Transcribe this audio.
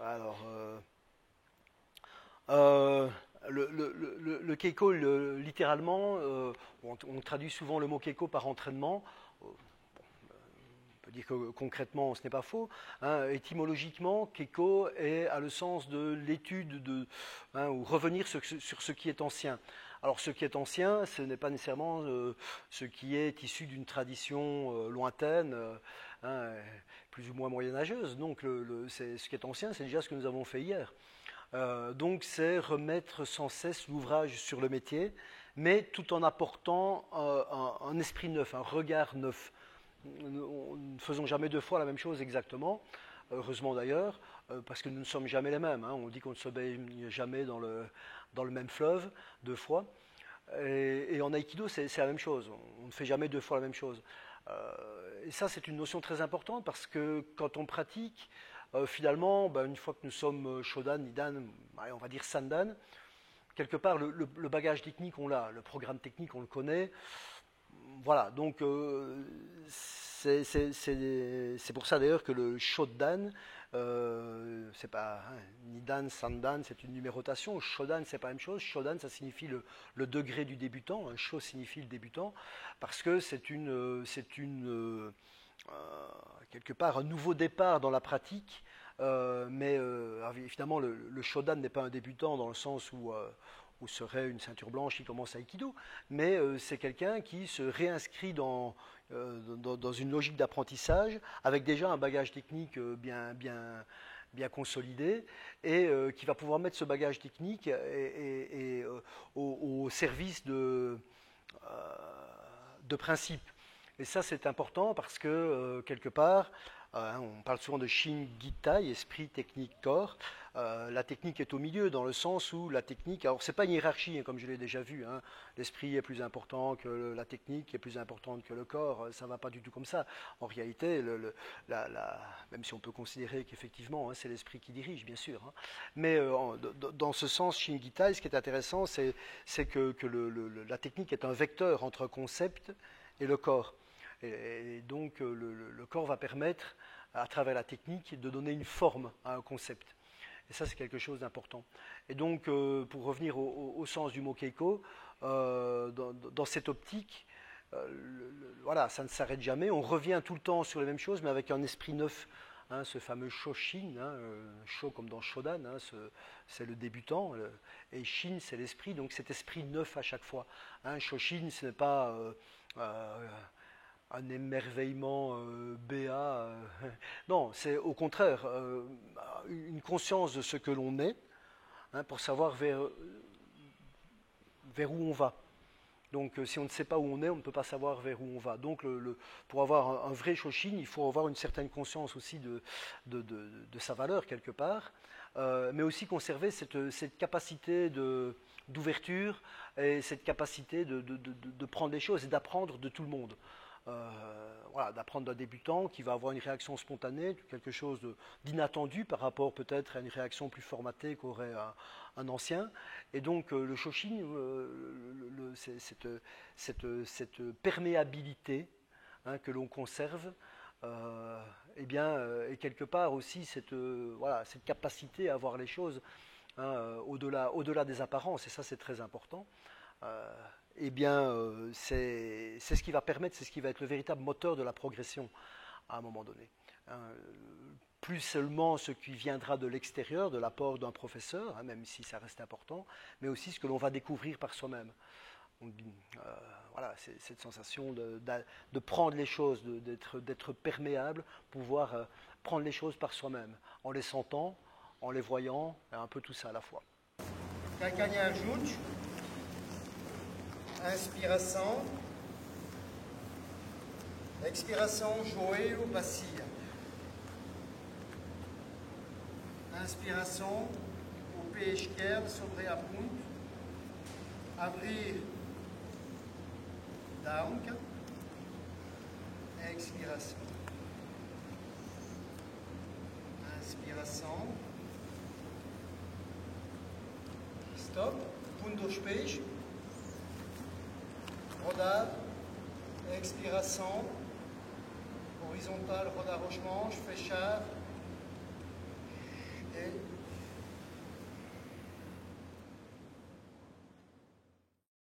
Alors, euh, le keiko, littéralement, on traduit souvent le mot keiko par entraînement. On peut dire que concrètement, ce n'est pas faux. Hein. Étymologiquement, keiko a le sens de l'étude ou revenir sur ce qui est ancien. Alors, ce qui est ancien, ce n'est pas nécessairement ce qui est issu d'une tradition lointaine, hein, plus ou moins moyenâgeuse. Donc, ce qui est ancien, c'est déjà ce que nous avons fait hier. Donc, c'est remettre sans cesse l'ouvrage sur le métier, mais tout en apportant un esprit neuf, un regard neuf. Nous ne faisons jamais deux fois la même chose exactement, heureusement d'ailleurs, parce que nous ne sommes jamais les mêmes. Hein. On dit qu'on ne se baigne jamais dans le même fleuve deux fois. Et en aïkido, c'est la même chose. On ne fait jamais deux fois la même chose. Et ça, c'est une notion très importante parce que quand on pratique, finalement, une fois que nous sommes Shodan, Nidan, on va dire Sandan, quelque part, le bagage technique, on l'a, le programme technique, on le connaît. Voilà, donc c'est pour ça d'ailleurs que le Shodan, c'est pas Nidan, Sandan, c'est une numérotation. Shodan, c'est pas la même chose. Shodan, ça signifie le degré du débutant. Un Sho signifie le débutant, parce que c'est quelque part un nouveau départ dans la pratique. Mais évidemment, le Shodan n'est pas un débutant dans le sens où serait une ceinture blanche qui commence à Aikido, mais c'est quelqu'un qui se réinscrit dans une logique d'apprentissage avec déjà un bagage technique bien consolidé et qui va pouvoir mettre ce bagage technique au service de principes. Et ça, c'est important parce que, quelque part, on parle souvent de Shin Gitai, esprit, technique, corps. La technique est au milieu, dans le sens où la technique... Alors, ce n'est pas une hiérarchie, hein, comme je l'ai déjà vu. Hein. L'esprit est plus important que la technique, est plus importante que le corps. Ça ne va pas du tout comme ça. En réalité, même si on peut considérer qu'effectivement, hein, c'est l'esprit qui dirige, bien sûr. Hein. Mais dans ce sens, Shin Gitai, ce qui est intéressant, c'est que la technique est un vecteur entre concept et le corps. Et donc, le corps va permettre, à travers la technique, de donner une forme à un concept. Et ça, c'est quelque chose d'important. Et donc, pour revenir au sens du mot keiko, dans cette optique, voilà, ça ne s'arrête jamais. On revient tout le temps sur les mêmes choses, mais avec un esprit neuf. Hein, ce fameux Shoshin, hein, Sho comme dans Shodan, hein, c'est le débutant, et Shin, c'est l'esprit, donc cet esprit neuf à chaque fois. Hein, Shoshin, ce n'est pas... un émerveillement béat. Non, c'est au contraire une conscience de ce que l'on est, hein, pour savoir vers où on va. Donc si on ne sait pas où on est, on ne peut pas savoir vers où on va. Donc pour avoir un vrai Shoshin, il faut avoir une certaine conscience aussi de sa valeur quelque part, mais aussi conserver cette capacité d'ouverture et cette capacité de prendre les choses et d'apprendre de tout le monde. Voilà, d'apprendre d'un débutant qui va avoir une réaction spontanée, quelque chose d'inattendu par rapport peut-être à une réaction plus formatée qu'aurait un ancien. Et donc le Shoshin, c'est cette perméabilité, hein, que l'on conserve, et quelque part aussi cette capacité à voir les choses, hein, au-delà des apparences, et ça c'est très important. C'est ce qui va permettre, c'est ce qui va être le véritable moteur de la progression à un moment donné. Hein, plus seulement ce qui viendra de l'extérieur, de l'apport d'un professeur, hein, même si ça reste important, mais aussi ce que l'on va découvrir par soi-même. Voilà, c'est cette sensation de prendre les choses, d'être perméable, pouvoir prendre les choses par soi-même, en les sentant, en les voyant, un peu tout ça à la fois. Calcagnard Jouch. Inspiration, expiration, jouer ou passer. Inspiration, au pé esquerdo sobre a ponte, abrir, down, expiration. Inspiration, stop, ponto dos pés. Rodar, expiration, horizontal, rodar os mãos, fechar, et